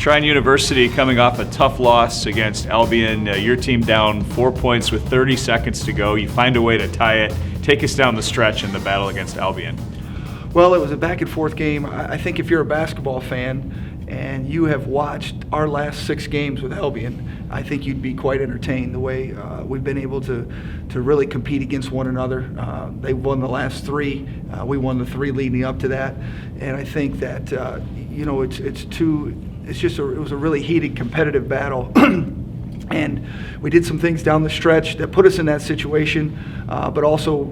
Trine University coming off a tough loss against Albion. Your team down 4 points with 30 seconds to go. You find a way to tie it. Take us down the stretch in the battle against Albion. Well, it was a back and forth game. I think if you're a basketball fan and you have watched our last 6 games with Albion, I think you'd be quite entertained the way we've been able to really compete against one another. They won the last 3. We won the 3 leading up to that. And I think that, it was a really heated, competitive battle. And we did some things down the stretch that put us in that situation, but also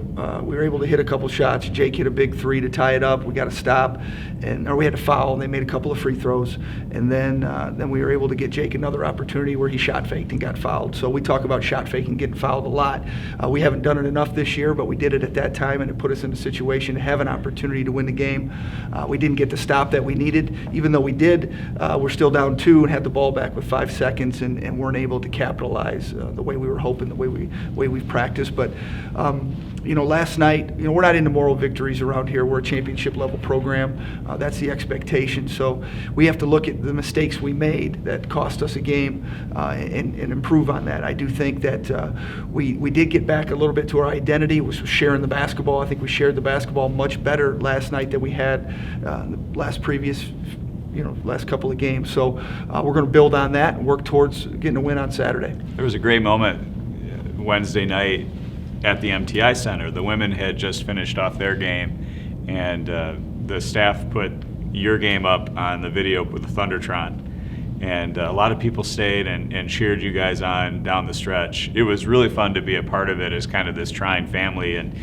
we were able to hit a couple shots. Jake hit a big 3 to tie it up. We got to stop, or we had to foul, and they made a couple of free throws. And then we were able to get Jake another opportunity where he shot faked and got fouled. So we talk about shot faking, getting fouled a lot. We haven't done it enough this year, but we did it at that time, and it put us in a situation to have an opportunity to win the game. We didn't get the stop that we needed. Even though we did, we're still down 2 and had the ball back with 5 seconds and weren't able to capitalize the way we were hoping, the way we've practiced. But last night, we're not into moral victories around here. We're a championship level program. That's the expectation. So we have to look at the mistakes we made that cost us a game and improve on that. I do think that we did get back a little bit to our identity, which was sharing the basketball. I think we shared the basketball much better last night than we had the last couple of games. So we're going to build on that and work towards getting a win on Saturday. There was a great moment Wednesday night at the MTI Center. The women had just finished off their game, and the staff put your game up on the video with the Thundertron. And a lot of people stayed and cheered you guys on down the stretch. It was really fun to be a part of it as kind of this Trine family, and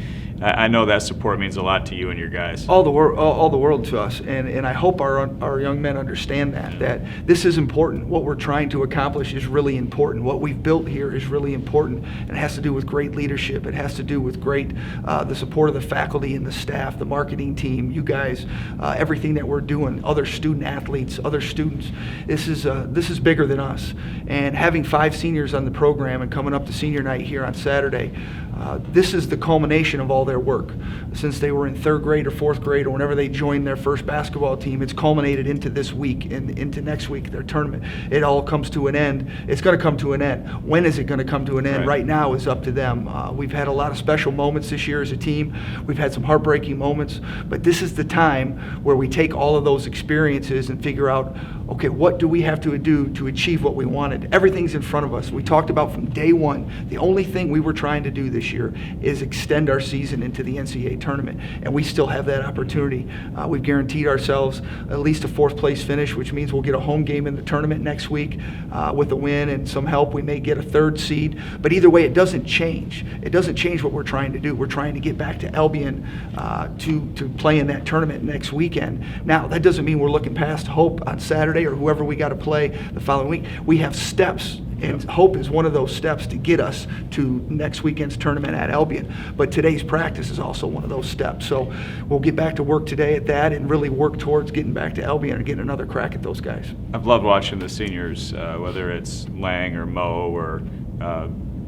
I know that support means a lot to you and your guys. All the world to us, and I hope our young men understand that this is important. What we're trying to accomplish is really important. What we've built here is really important, and it has to do with great leadership. It has to do with great the support of the faculty and the staff, the marketing team, you guys, everything that we're doing, other student athletes, other students. This is bigger than us. And having 5 seniors on the program and coming up to senior night here on Saturday, this is the culmination of all their work. Since they were in 3rd grade or 4th grade or whenever they joined their first basketball team, it's culminated into this week and into next week, their tournament. It all comes to an end. It's going to come to an end. When is it going to come to an end? Right now is up to them. We've had a lot of special moments this year as a team. We've had some heartbreaking moments, but this is the time where we take all of those experiences and figure out, okay, what do we have to do to achieve what we wanted? Everything's in front of us. We talked about from day one, the only thing we were trying to do this year is extend our season into the NCAA tournament, and we still have that opportunity. We've guaranteed ourselves at least a 4th place finish, which means we'll get a home game in the tournament next week. With a win and some help, we may get a 3rd seed, but either way, it doesn't change. It doesn't change what we're trying to do. We're trying to get back to Albion to play in that tournament next weekend. Now, that doesn't mean we're looking past Hope on Saturday or whoever we got to play the following week. We have steps, and Hope is one of those steps to get us to next weekend's tournament at Albion. But today's practice is also one of those steps. So we'll get back to work today at that and really work towards getting back to Albion and getting another crack at those guys. I've loved watching the seniors, whether it's Lang or Mo or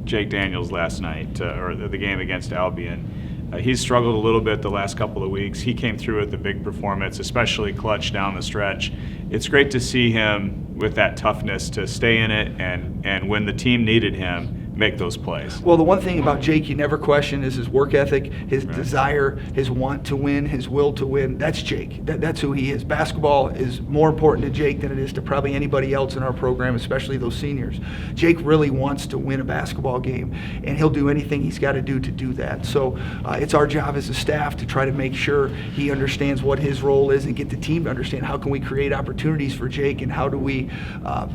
Jake Daniels last night or the game against Albion. He's struggled a little bit the last couple of weeks. He came through with a big performance, especially clutch down the stretch. It's great to see him with that toughness to stay in it and when the team needed him, make those plays. Well, the one thing about Jake you never question is his work ethic, his desire, his want to win, his will to win. That's Jake. That's who he is. Basketball is more important to Jake than it is to probably anybody else in our program, especially those seniors. Jake really wants to win a basketball game, and he'll do anything he's got to do that. So it's our job as a staff to try to make sure he understands what his role is and get the team to understand how can we create opportunities for Jake and how do we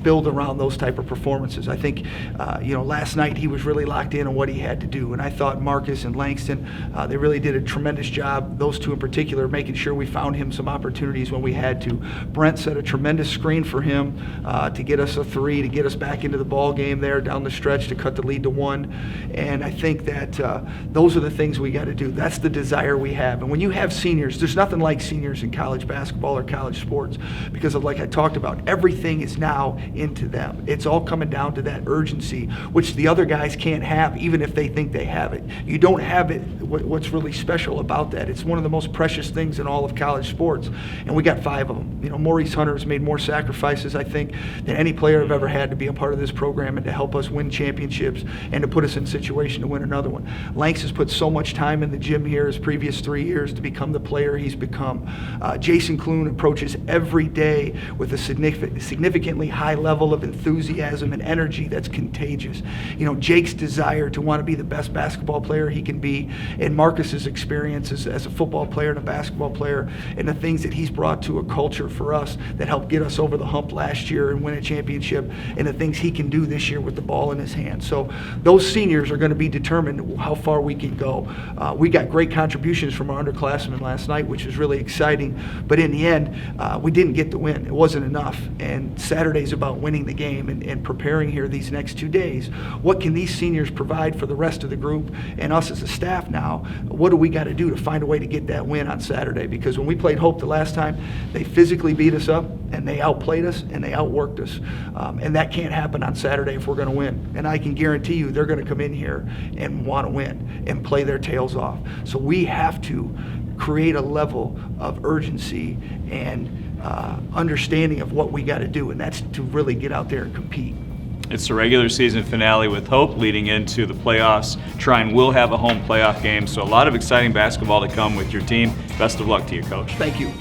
build around those type of performances. I think, last night he was really locked in on what he had to do, and I thought Marcus and Langston, they really did a tremendous job, those two in particular, making sure we found him some opportunities when we had to. Brent set a tremendous screen for him to get us a 3, to get us back into the ball game there down the stretch to cut the lead to 1, and I think that those are the things we got to do. That's the desire we have, and when you have seniors, there's nothing like seniors in college basketball or college sports because of, like I talked about, everything is now into them. It's all coming down to that urgency, which the other other guys can't have, even if they think they have it. You don't have it. What's really special about that? It's one of the most precious things in all of college sports, and we got 5 of them. You know, Maurice Hunter has made more sacrifices, I think, than any player I've ever had to be a part of this program and to help us win championships and to put us in a situation to win another one. Lanks has put so much time in the gym here his previous 3 years to become the player he's become. Jason Kloon approaches every day with a significantly high level of enthusiasm and energy that's contagious. You know, Jake's desire to want to be the best basketball player he can be, and Marcus's experiences as a football player and a basketball player, and the things that he's brought to a culture for us that helped get us over the hump last year and win a championship, and the things he can do this year with the ball in his hand. So those seniors are going to be determined how far we can go. We got great contributions from our underclassmen last night, which was really exciting, but in the end, we didn't get the win. It wasn't enough, and Saturday's about winning the game and preparing here these next 2 days. What can these seniors provide for the rest of the group and us as a staff now? What do we got to do to find a way to get that win on Saturday? Because when we played Hope the last time, they physically beat us up, and they outplayed us, and they outworked us. And that can't happen on Saturday if we're going to win. And I can guarantee you they're going to come in here and want to win and play their tails off. So we have to create a level of urgency and understanding of what we got to do, and that's to really get out there and compete. It's the regular season finale with Hope leading into the playoffs. Trine will have a home playoff game, so a lot of exciting basketball to come with your team. Best of luck to you, Coach. Thank you.